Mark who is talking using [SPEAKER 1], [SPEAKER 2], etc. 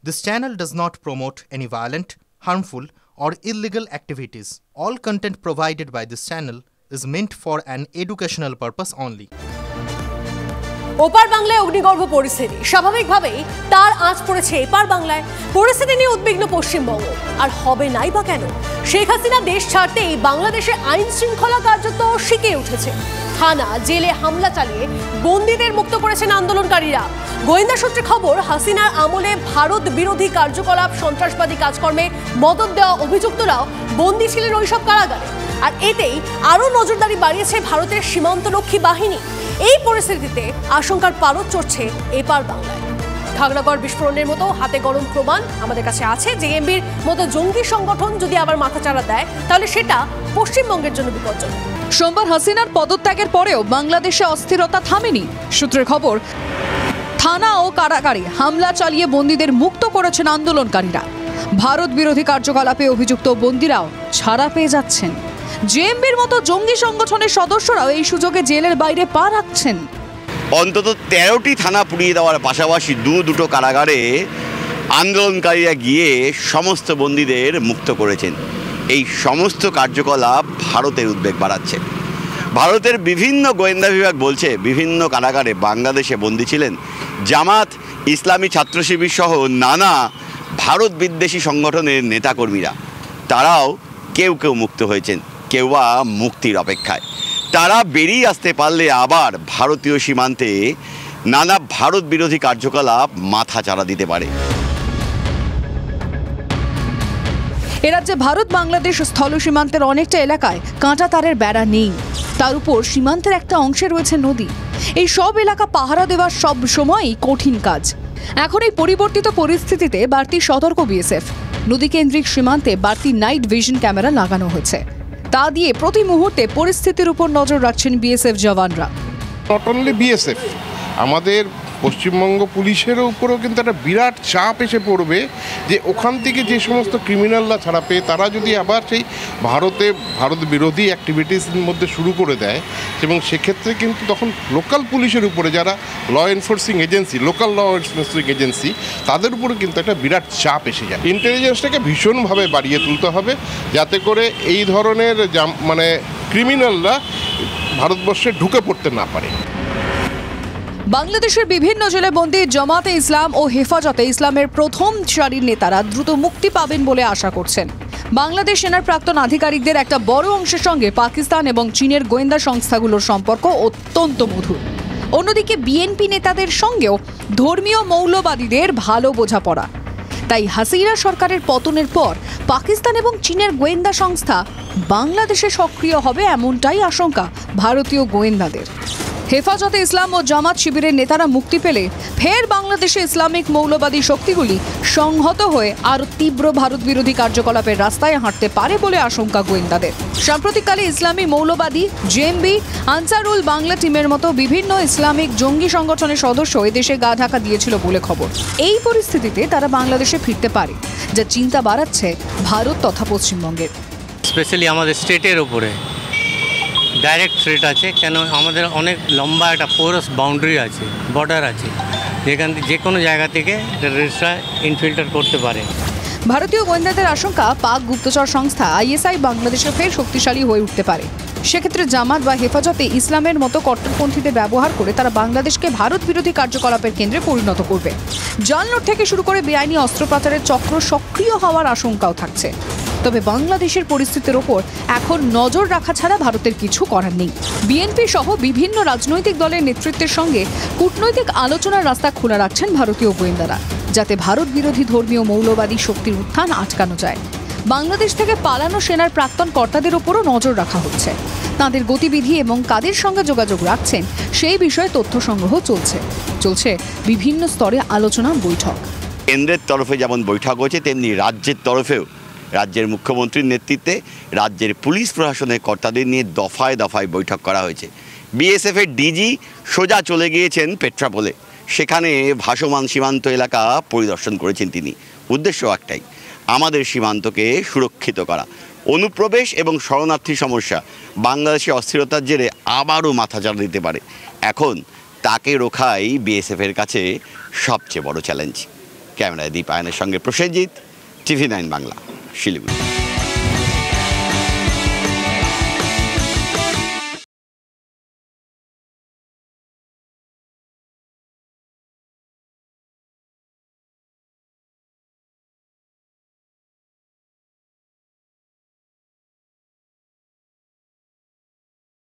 [SPEAKER 1] This channel does not promote any violent, harmful, or illegal activities. All content provided by this channel is meant for an educational purpose only.
[SPEAKER 2] ওপার বাংলায় অগ্নিগর্ভ পরিস্থিতি স্বাভাবিকভাবেই তার আঁচ পড়েছে এপার বাংলায়। পরিস্থিতি নিয়ে উদ্বিগ্ন পশ্চিমবঙ্গ, আর হবে নাই বা কেন? শেখ হাসিনা দেশ ছাড়তেই বাংলাদেশে আইন শৃঙ্খলা কার্যত শিখে উঠেছে। থানা জেলে হামলা চালিয়ে বন্দীদের মুক্ত করেছেন আন্দোলনকারীরা। গোয়েন্দা সূত্রে খবর, হাসিনার আমলে ভারত বিরোধী কার্যকলাপ, সন্ত্রাসবাদী কাজকর্মে মদত দেওয়া অভিযুক্তরাও বন্দী ছিলেন ওইসব কারাগারে। আর এতেই আরও নজরদারি বাড়িয়েছে ভারতের সীমান্তরক্ষী বাহিনী। এই পরিস্থিতিতে আশঙ্কার পারদ চড়ছে এপার বাংলায়। খাগড়াগড় বিস্ফোরণের মতো হাতে গরম প্রমাণ আমাদের কাছে আছে। জেএমবির মতো জঙ্গি সংগঠন যদি আবার মাথাচাড়া দেয়, তাহলে সেটা পশ্চিমবঙ্গের জন্য বিপজ্জনক।
[SPEAKER 3] সোমবার হাসিনার পদত্যাগের পরেও বাংলাদেশে অস্থিরতা থামেনি। সূত্রের খবর, থানা ও কারাগারে হামলা চালিয়ে বন্দীদের মুক্ত করেছেন আন্দোলনকারীরা। ভারত বিরোধী কার্যকলাপে অভিযুক্ত বন্দীরাও ছাড়া পেয়ে যাচ্ছেন। জেএমবির মতো জঙ্গি সংগঠনের সদস্যরাও এই সুযোগে জেলের বাইরে পা রাখছেন।
[SPEAKER 4] অন্তত 13টি থানা পুড়িয়ে দেওয়ার পাশাপাশি দুটো কারাগারে আন্দোলনকারীরা গিয়ে সমস্ত বন্দীদের মুক্ত করেছেন। এই সমস্ত কার্যকলাপ ভারতের উদ্বেগ বাড়াচ্ছে। ভারতের বিভিন্ন গোয়েন্দা বিভাগ বলছে, বিভিন্ন কারাগারে বাংলাদেশে বন্দী ছিলেন জামাত, ইসলামী ছাত্র শিবির সহ নানা ভারত বিদ্বেষী সংগঠনের নেতাকর্মীরা। তারাও কেউ কেউ মুক্ত হয়েছেন, কেউ বা মুক্তির অপেক্ষায়। তারা বেরিয়ে আসতে পারলে আবার ভারতীয় সীমান্তে নানা ভারত বিরোধী কার্যকলাপ মাথা চাড়া দিতে পারে।
[SPEAKER 3] এ রাজ্যে ভারত বাংলাদেশ স্থল সীমান্তের অনেকটা এলাকায় কাঁটা তারের বেড়া নেই। তার উপর সীমান্তের একটা অংশে রয়েছে নদী। এই সব এলাকা পাহারা দেওয়া সব সময়ই কঠিন কাজ। এখন এই পরিবর্তিত পরিস্থিতিতে বাড়তি সতর্ক বিএসএফ। নদীকেন্দ্রিক সীমান্তে বাড়তি নাইট ভিশন ক্যামেরা লাগানো হয়েছে। তা দিয়ে প্রতি মুহূর্তে পরিস্থিতির উপর নজর রাখছেন বিএসএফ জওয়ানরা।
[SPEAKER 5] নট অনলি বিএসএফ, আমাদের পশ্চিমবঙ্গ পুলিশের উপরেও কিন্তু একটা বিরাট চাপ এসে পড়বে যে ওখান থেকে যে সমস্ত ক্রিমিনালরা ছাড়া পেয়ে তারা যদি আবার সেই ভারত বিরোধী অ্যাক্টিভিটিসের মধ্যে শুরু করে দেয়, এবং সেক্ষেত্রে কিন্তু তখন লোকাল পুলিশের উপরে যারা law enforcing agency, local law enforcing agency, তাদের উপরে কিন্তু একটা বিরাট চাপ এসে যায়। ইন্টেলিজেন্সটাকে ভীষণভাবে বাড়িয়ে তুলতে হবে যাতে করে এই ধরনের ক্রিমিনালরা ভারতবর্ষে ঢুকে পড়তে না পারে।
[SPEAKER 3] বাংলাদেশের বিভিন্ন জেলে বন্দী জামাতে ইসলাম ও হেফাজতে ইসলামের প্রথম সারির নেতারা দ্রুত মুক্তি পাবেন বলে আশা করছেন। বাংলাদেশ সেনার প্রাক্তন আধিকারিকদের একটা বড় অংশের সঙ্গে পাকিস্তান এবং চীনের গোয়েন্দা সংস্থাগুলোর সম্পর্ক অত্যন্ত মধুর। অন্যদিকে বিএনপি নেতাদের সঙ্গেও ধর্মীয় মৌলবাদীদের ভালো বোঝাপড়া। তাই হাসিনা সরকারের পতনের পর পাকিস্তান এবং চীনের গোয়েন্দা সংস্থা বাংলাদেশে সক্রিয় হবে, এমনটাই আশঙ্কা ভারতীয় গোয়েন্দাদের। হেফাজতে ইসলাম ও জামাত শিবিরের নেতারা মুক্তি পেলে ফের বাংলাদেশে ইসলামিক মৌলবাদী শক্তিগুলি সংহত হয়ে আরও তীব্র ভারত বিরোধী কার্যকলাপের রাস্তায় হাঁটতে পারে বলে আশঙ্কা গোয়েন্দাদের। সাম্প্রতিককালে ইসলামী মৌলবাদী জেএমবি, আনসারুল বাংলা টিমের মতো বিভিন্ন ইসলামিক জঙ্গি সংগঠনের সদস্য এদেশে গা ঢাকা দিয়েছিল বলে খবর। এই পরিস্থিতিতে তারা বাংলাদেশে ফিরতে পারে, যা চিন্তা বাড়াচ্ছে ভারত তথা পশ্চিমবঙ্গের।
[SPEAKER 6] স্পেশালি আমাদের স্টেটের উপরে ডাইরেক্ট থ্রেট আছে, কেন আমাদের অনেক লম্বা একটা পোরাস বাউন্ডারি আছে, বর্ডার আছে, যেখান থেকে যে কোনো জায়গা থেকে টেররিস্টরা ইনফিল্টার করতে পারে।
[SPEAKER 3] ভারতীয় গোয়েন্দাদের আশঙ্কা, পাক গুপ্তচর সংস্থা আইএসআই বাংলাদেশে ফের শক্তিশালী হয়ে উঠতে পারে। সেক্ষেত্রে জামাত বা হেফাজতে ইসলামের মতো কট্টরপন্থীদের ব্যবহার করে তারা বাংলাদেশকে ভারত বিরোধী কার্যকলাপের কেন্দ্রে পরিণত করবে। জাল নোট থেকে শুরু করে বেআইনি অস্ত্র পাচারের চক্র সক্রিয় হওয়ার আশঙ্কাও থাকছে। তবে বাংলাদেশের পরিস্থিতির ওপর এখন নজর রাখা ছাড়া ভারতের কিছু করার নেই। বিএনপি সহ বিভিন্ন রাজনৈতিক দলের নেতৃত্বের সঙ্গে কূটনৈতিক আলোচনার রাস্তা খোলা রাখছেন ভারতীয় গোয়েন্দারা, যাতে ভারত বিরোধী ধর্মীয় মৌলবাদী শক্তির উত্থান আটকানো যায়। বাংলাদেশ থেকে পালানো সেনার প্রাক্তন কর্তাদের ওপরও নজর রাখা হচ্ছে। তাঁদের গতিবিধি এবং কাদের সঙ্গে যোগাযোগ রাখছেন সেই বিষয়ে তথ্য সংগ্রহ চলছে বিভিন্ন স্তরে আলোচনা বৈঠক।
[SPEAKER 4] কেন্দ্রের তরফে যেমন বৈঠক হয়েছে, তেমনি রাজ্যের তরফেও রাজ্যের মুখ্যমন্ত্রীর নেতৃত্বে রাজ্যের পুলিশ প্রশাসনের কর্তাদের নিয়ে দফায় দফায় বৈঠক করা হয়েছে। বিএসএফের ডিজি সোজা চলে গিয়েছেন পেট্রাপোলে। সেখানে ভাসমান সীমান্ত এলাকা পরিদর্শন করেছেন তিনি। উদ্দেশ্য একটাই, আমাদের সীমান্তকে সুরক্ষিত করা। অনুপ্রবেশ এবং শরণার্থী সমস্যা বাংলাদেশে অস্থিরতার জেরে আবারও মাথাচাড়া দিতে পারে। এখন তাকে রোখাই বিএসএফের কাছে সবচেয়ে বড় চ্যালেঞ্জ। ক্যামেরায় দীপায়নের সঙ্গে প্রসেনজিৎ, TV9 বাংলা, শিলিগুড়ি।